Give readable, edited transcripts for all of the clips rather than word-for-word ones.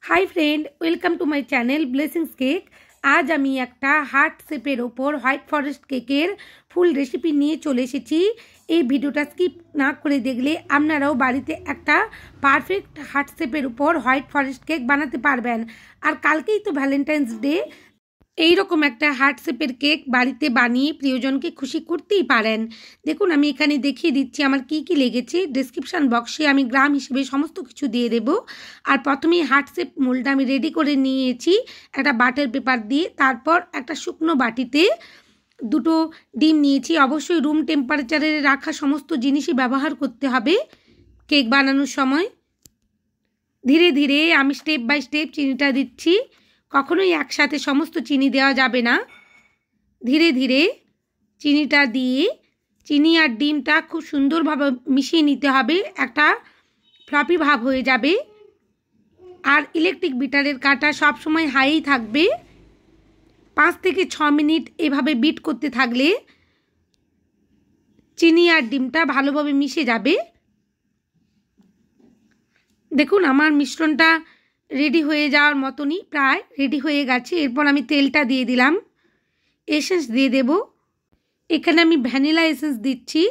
High friend welcome to my channel blessings cake. आज आमी एकटा हार्ट शेपर ओपर व्हाइट फरेस्ट केकेर फुल रेसिपि निये चले एसेछि। এই ভিডিওটা স্কিপ না করে দেখলে আপনারাও বাড়িতে একটা পারফেক্ট হার্ট শেপের উপর হোয়াইট ফরেস্ট কেক বানাতে পারবেন। আর কালকেই তো ভ্যালেন্টাইন্স ডে, এই রকম একটা হার্ট শেপের কেক বাড়িতে বানিয়ে প্রিয়জনকে খুশি করতেই পারেন। দেখুন আমি এখানে দেখিয়ে দিচ্ছি আমার কি কি লেগেছে। ডেসক্রিপশন বক্সে আমি গ্রাম হিসেবে সমস্ত কিছু দিয়ে দেব। আর প্রথমেই হার্ট শেপ মোল্ডটা আমি রেডি করে নিয়েছি একটা বাটার পেপার দিয়ে। তারপর একটা শুকনো বাটিতে দুটো ডিম নিয়েছি। অবশ্যই রুম টেম্পারেচারে রাখা সমস্ত জিনিসই ব্যবহার করতে হবে কেক বানানোর সময়। ধীরে ধীরে আমি স্টেপ বাই স্টেপ চিনিটা দিচ্ছি, কখনোই একসাথে সমস্ত চিনি দেওয়া যাবে না। ধীরে ধীরে চিনিটা দিয়ে চিনি আর ডিমটা খুব সুন্দরভাবে মিশিয়ে নিতে হবে, একটা ফ্লপি ভাব হয়ে যাবে। আর ইলেকট্রিক বিটারের কাঁটা সবসময় হাইই থাকবে। 5 থেকে 6 মিনিট এভাবে বিট করতে থাকলে চিনি আর ডিমটা ভালোভাবে মিশে যাবে। দেখুন আমার মিশ্রণটা রেডি হয়ে যাওয়ার মতনই প্রায় রেডি হয়ে গেছে। এরপর আমি তেলটা দিয়ে দিলাম, এসেন্স দিয়ে দেব। এখানে আমি ভ্যানিলা এসেন্স দিচ্ছি।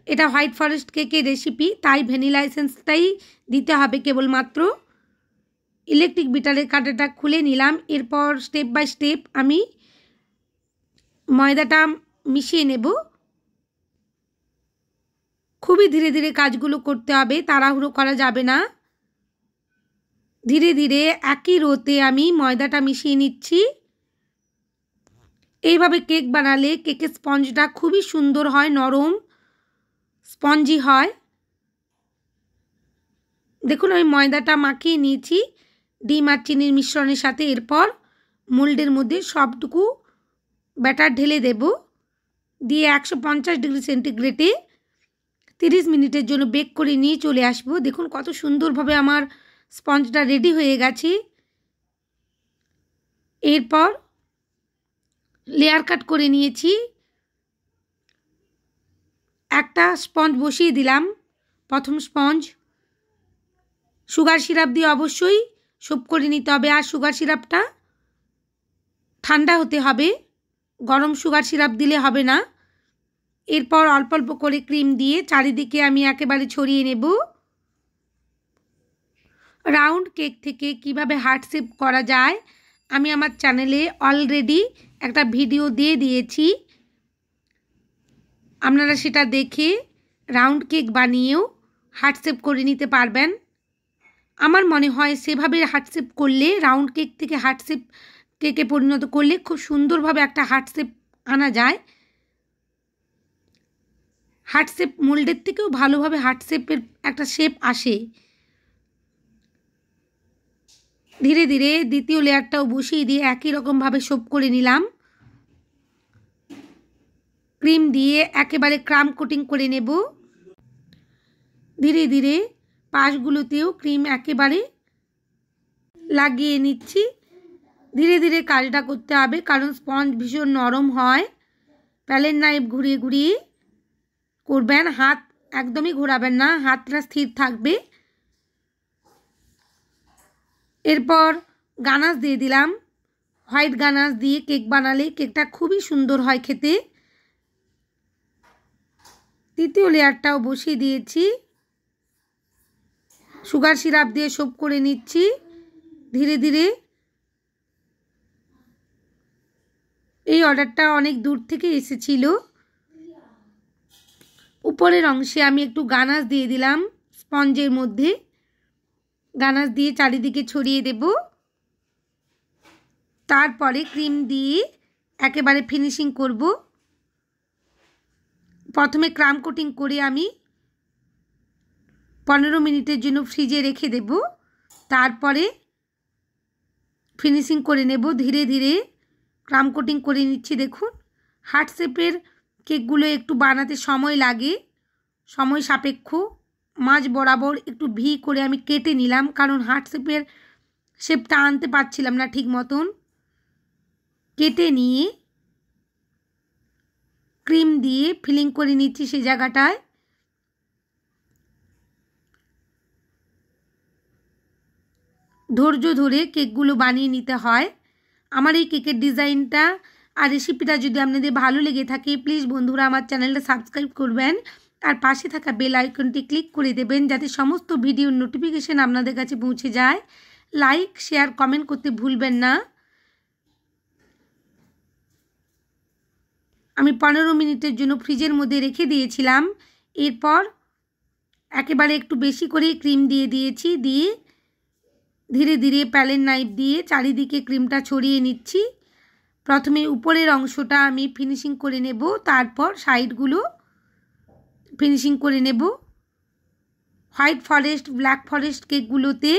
এটা হোয়াইট ফরেস্ট কেকের রেসিপি, তাই ভ্যানিলা এসেন্সটাই দিতে হবে কেবলমাত্র। ইলেকট্রিক বিটারের কাঁটাটা খুলে নিলাম। এরপর স্টেপ বাই স্টেপ আমি ময়দাটা মিশিয়ে নেব। খুবই ধীরে ধীরে কাজগুলো করতে হবে, তাড়াহুড়ো করা যাবে না। ধীরে ধীরে একই রোতে আমি ময়দাটা মিশিয়ে নিচ্ছি। এইভাবে কেক বানালে কেকের স্পঞ্জটা খুবই সুন্দর হয়, নরম স্পঞ্জি হয়। দেখুন আমি ময়দাটা মাখিয়ে নিয়েছি ডিম আর চিনির মিশ্রণের সাথে। এরপর মোল্ডের মধ্যে সবটুকু ব্যাটার ঢেলে দেব, দিয়ে 150 ডিগ্রি সেন্টিগ্রেডে 30 মিনিটের জন্য বেক করে নিয়ে চলে আসবো। দেখুন কত সুন্দরভাবে আমার স্পঞ্জটা রেডি হয়ে গেছে। এরপর লেয়ার কাট করে নিয়েছি। একটা স্পঞ্জ বসিয়ে দিলাম, প্রথম স্পঞ্জ। সুগার সিরাপ দিয়ে অবশ্যই সোপ করে নিতে হবে। আর সুগার সিরাপটা ঠান্ডা হতে হবে, গরম সুগার সিরাপ দিলে হবে না। এরপর অল্প অল্প করে ক্রিম দিয়ে চারিদিকে আমি একেবারে ছড়িয়ে নেব। রাউন্ড কেক থেকে কিভাবে হার্ট শেপ করা যায় আমি আমার চ্যানেলে অলরেডি একটা ভিডিও দিয়ে দিয়েছি, আপনারা সেটা দেখে রাউন্ড কেক বানিয়েও হার্ট শেপ করে নিতে পারবেন। আমার মনে হয় সেভাবে হার্ট শেপ করলে, রাউন্ড কেক থেকে হার্ট শেপ কেকে পরিণত করলে খুব সুন্দরভাবে একটা হার্ট শেপ আনা যায়। হার্ট শেপ মোল্ডের থেকেও ভালোভাবে হার্ট শেপের একটা শেপ আসে। ধীরে ধীরে দ্বিতীয় লেয়ারটাও বসিয়ে দিয়ে একই রকমভাবে সোপ করে নিলাম। ক্রিম দিয়ে একেবারে ক্রাম কোটিং করে নেব। ধীরে ধীরে পাশগুলোতেও ক্রিম একেবারে লাগিয়ে নিচ্ছি। ধীরে ধীরে কাজটা করতে হবে, কারণ স্পঞ্জ ভীষণ নরম হয়। প্যালেট নাইফ ঘুরিয়ে ঘুরিয়ে করবেন, হাত একদমই ঘোরাবেন না, হাতটা স্থির থাকবে। এরপর গানাশ দিয়ে দিলাম। হোয়াইট গানাশ দিয়ে কেক বানালে কেকটা খুবই সুন্দর হয় খেতে। তৃতীয় লেয়ারটাও বসিয়ে দিয়েছি, সুগার সিরাপ দিয়ে সোপ করে নিচ্ছি। ধীরে ধীরে এই অর্ডারটা অনেক দূর থেকে এসেছিল। উপরের অংশে আমি একটু গানাশ দিয়ে দিলাম, স্পঞ্জের মধ্যে গানাশ দিয়ে চারিদিকে ছড়িয়ে দেব। তারপরে ক্রিম দিয়ে একেবারে ফিনিশিং করব। প্রথমে ক্রাম কোটিং করে আমি 15 মিনিটের জন্য ফ্রিজে রেখে দেব। তারপরে ফিনিশিং করে নেব। ধীরে ধীরে ক্রাম কোটিং করে নিচ্ছি। দেখুন হার্ট শেপের কেকগুলো একটু বানাতে সময় লাগে, সময় সাপেক্ষ। মাঝ বরাবর একটু ভি করে আমি কেটে নিলাম, কারণ হার্ট শেপের শেপটা আনতে পারছিলাম না ঠিক মতন। কেটে নিয়ে ক্রিম দিয়ে ফিলিং করে নিচ্ছি সেই জায়গাটায়। ধৈর্য ধরে কেকগুলো বানিয়ে নিতে হয়। আমার এই কেকের ডিজাইনটা আর রেসিপিটা যদি আপনাদের ভালো লেগে থাকে প্লিজ বন্ধুরা আমার চ্যানেলটা সাবস্ক্রাইব করবেন আর পাশে থাকা বেল আইকনটি ক্লিক করে দেবেন যাতে সমস্ত ভিডিওর নোটিফিকেশন আপনাদের কাছে পৌঁছে যায়। লাইক শেয়ার কমেন্ট করতে ভুলবেন না। আমি 15 মিনিটের জন্য ফ্রিজের মধ্যে রেখে দিয়েছিলাম। এরপর একেবারে একটু বেশি করে ক্রিম দিয়ে দিয়েছি, দিয়ে ধীরে ধীরে প্যালেট নাইফ দিয়ে চারিদিকে ক্রিমটা ছড়িয়ে নিচ্ছি। প্রথমে উপরের অংশটা আমি ফিনিশিং করে নেব, তারপর সাইডগুলো ফিনিশিং করে নেব। হোয়াইট ফরেস্ট ব্ল্যাক ফরেস্ট কেকগুলোতে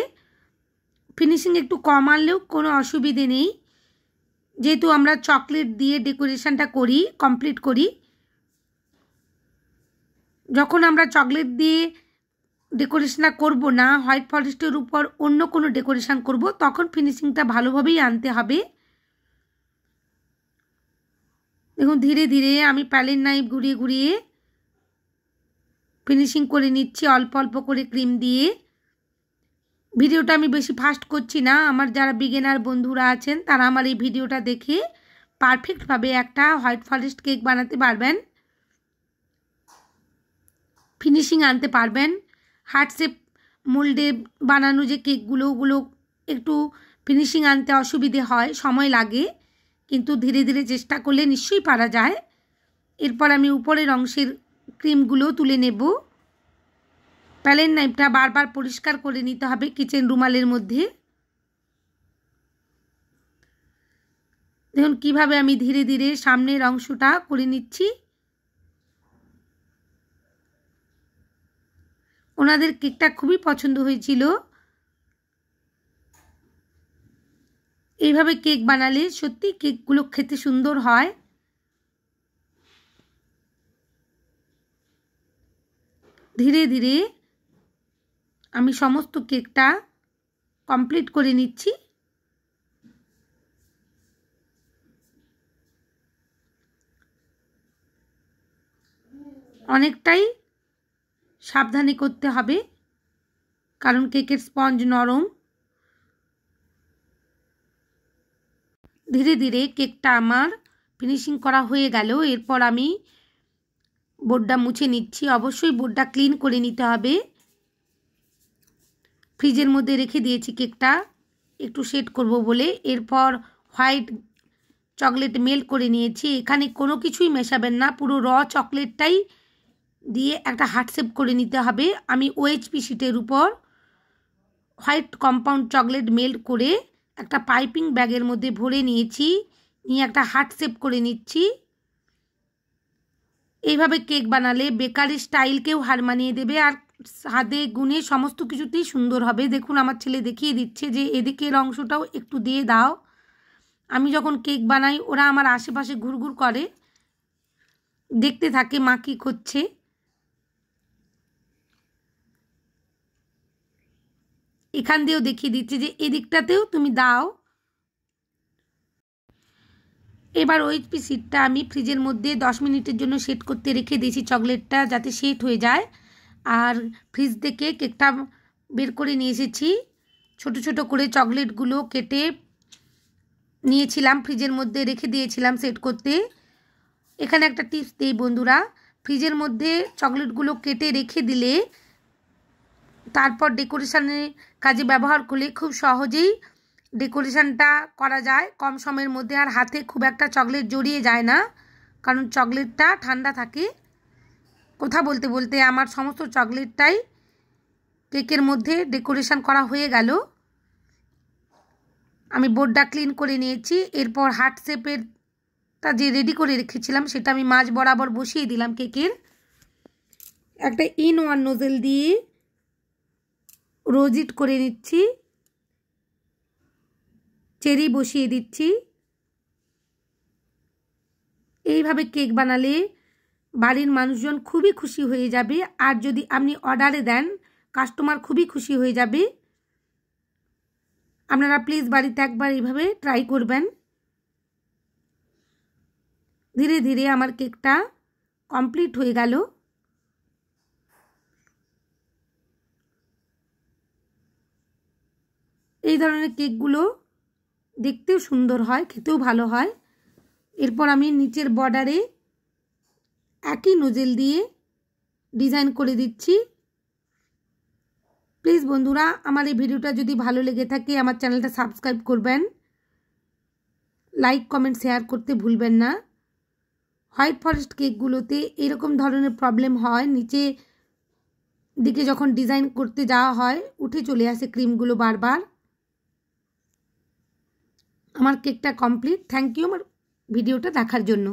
ফিনিশিং একটু কম আনলেও কোনো অসুবিধে নেই, যেহেতু আমরা চকলেট দিয়ে ডেকোরেশনটা করি, কমপ্লিট করি। যখন আমরা চকলেট দিয়ে ডেকোরেশনটা করব না, হোয়াইট ফরেস্টের উপর অন্য কোনো ডেকোরেশন করব, তখন ফিনিশিংটা ভালোভাবেই আনতে হবে। দেখুন ধীরে ধীরে আমি প্যালেট নাইফ ঘুরিয়ে ঘুরিয়ে ফিনিশিং করে নিচ্ছি অল্প অল্প করে ক্রিম দিয়ে। ভিডিওটা আমি বেশি ফাস্ট করছি না, আমার যারা বিগিনার বন্ধুরা আছেন তারা আমার এই ভিডিওটা দেখে পারফেক্টভাবে একটা হোয়াইট ফরেস্ট কেক বানাতে পারবেন, ফিনিশিং আনতে পারবেন। হার্ট শেপ মোল্ডে বানানো যে কেকগুলো, ওগুলো একটু ফিনিশিং আনতে অসুবিধে হয়, সময় লাগে, কিন্তু ধীরে ধীরে চেষ্টা করলে নিশ্চয়ই পারা যায়। এরপর আমি উপরের অংশের ক্রিমগুলো তুলে নেব। প্যালেট নাইফটা বারবার পরিষ্কার করে নিতে হবে কিচেন রুমালের মধ্যে। দেখুন কিভাবে আমি ধীরে ধীরে সামনের অংশটা করে নিচ্ছি। ওনাদের কেকটা খুবই পছন্দ হয়েছিল। এইভাবে কেক বানালে সত্যি কেকগুলো খেতে সুন্দর হয়। ধীরে ধীরে আমি সমস্ত কেকটা কমপ্লিট করে নিচ্ছি। অনেকটাই সাবধানে করতে হবে, কারণ কেকের স্পঞ্জ নরম। ধীরে ধীরে কেকটা আমার ফিনিশিং করা হয়ে গেল। এরপর আমি বোর্ডটা মুছে নিচ্ছি। অবশ্যই বোর্ডটা ক্লিন করে নিতে হবে। ফ্রিজের মধ্যে রেখে দিয়েছি কেকটা একটু সেট করব বলে। এরপর হোয়াইট চকলেট মেল্ট করে নিয়েছি। এখানে কোনো কিছুই মেশাবেন না, পুরো র চকলেটটাই দিয়ে একটা হার্ট শেপ করে নিতে হবে। আমি OHP শিটের উপর হোয়াইট কম্পাউন্ড চকলেট মেল্ট করে একটা পাইপিং ব্যাগের মধ্যে ভরে নিয়েছি, নিয়ে একটা হার্ট শেপ করে নিচ্ছি। এইভাবে কেক বানালে বেকারি স্টাইলকেও হার মানিয়ে দেবে, আর স্বাদে গুণে সমস্ত কিছুতেই সুন্দর হবে। দেখুন আমার ছেলে দেখিয়ে দিচ্ছে যে এদিকের অংশটাও একটু দিয়ে দাও। আমি যখন কেক বানাই ওরা আমার আশেপাশে ঘুরঘুর করে, দেখতে থাকে মা কী করছে। এখান দিয়েও দেখিয়ে দিচ্ছে যে এদিকটাতেও তুমি দাও। এবার OHP শিটটা আমি ফ্রিজের মধ্যে 10 মিনিটের জন্য সেট করতে রেখে দিয়েছি, চকলেটটা যাতে সেট হয়ে যায়। আর ফ্রিজ থেকে কেকটা বের করে নিয়ে এসেছি। ছোট ছোট করে চকলেটগুলো কেটে নিয়েছিলাম, ফ্রিজের মধ্যে রেখে দিয়েছিলাম সেট করতে। এখানে একটা টিপস দিই বন্ধুরা, ফ্রিজের মধ্যে চকলেটগুলো কেটে রেখে দিলে তারপর ডেকোরেশনের কাজে ব্যবহার করলে খুব সহজেই ডেকোরেশনটা করা যায় কম সময়ের মধ্যে, আর হাতে খুব একটা চকলেট জড়িয়ে যায় না, কারণ চকলেটটা ঠান্ডা থাকে। কথা বলতে বলতে আমার সমস্ত চকলেটটাই কেকের মধ্যে ডেকোরেশন করা হয়ে গেল। আমি বোর্ডটা ক্লিন করে নিয়েছি। এরপর হার্ট শেপেরটা যে রেডি করে রেখেছিলাম সেটা আমি মাঝ বরাবর বসিয়ে দিলাম কেকের। একটা ইন-ওয়ান নোজেল দিয়ে রোজিট করে নিচ্ছি, চেরি বসিয়ে দিচ্ছি। এইভাবে কেক বানালে বাড়ির মানুষজন খুবই খুশি হয়ে যাবে, আর যদি আপনি অর্ডারে দেন কাস্টমার খুবই খুশি হয়ে যাবে। আপনারা প্লিজ বাড়িতে একবার এইভাবে ট্রাই করবেন। ধীরে ধীরে আমার কেকটা কমপ্লিট হয়ে গেল। এই ধরনের কেকগুলো দেখতেও সুন্দর হয়, খেতেও ভালো হয়। এরপর আমি নিচের বর্ডারে একই নোজেল দিয়ে ডিজাইন করে দিচ্ছি। প্লিজ বন্ধুরা, আমার এই ভিডিওটা যদি ভালো লেগে থাকে আমার চ্যানেলটা সাবস্ক্রাইব করবেন, লাইক কমেন্ট শেয়ার করতে ভুলবেন না। হোয়াইট ফরেস্ট কেকগুলোতে এরকম ধরনের প্রবলেম হয়, নিচে দিকে যখন ডিজাইন করতে যাওয়া হয় উঠে চলে আসে ক্রিমগুলো বারবার। আমার কেকটা কমপ্লিট। থ্যাংক ইউ আমার ভিডিওটা দেখার জন্য।